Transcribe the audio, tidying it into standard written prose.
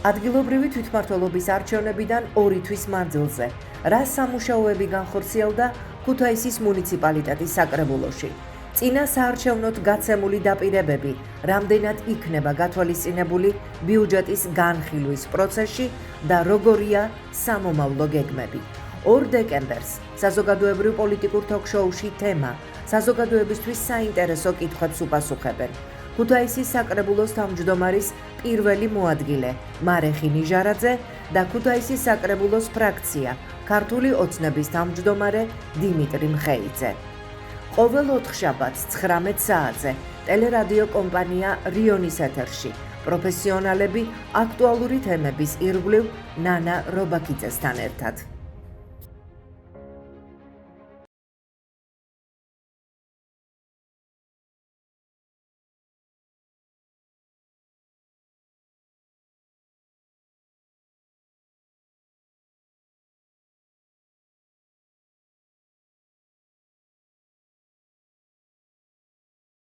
ადგილობრივი თვითმმართველობის არჩევნებიდან 2 თვის მანძილზე, რა სამუშაოები განხორციელდა ქუთაისის მუნიციპალიტეტის საკრებულოში. წინა საარჩევნოდ გაცემული დაპირებები, რამდენად იქნება გათვალისწინებული ბიუჯეტის განხილვის პროცესში და როგორია სამომავლო გეგმები. 2 დეკემბერს საზოგადოებრივ პოლიტიკურ თოქ-შოუში თემა საზოგადოებისთვის საინტერესო კითხვებს უპასუხებენ. ქუთაისის საკრებულოს თავმჯდომარის პირველი მოადგილე მარეხი ნიჟარაძე და ქუთაისის საკრებულოს ფრაქცია ქართული ოცნების თავმჯდომარე დიმიტრი მხეიძე. ყოველ 4 შაბათს 19 საათზე ტელერადიო კომპანია რიონის ეთერში პროფესიონალები აქტუალური თემების ირგვლივ ნანა რობაქიძესთან ერთად.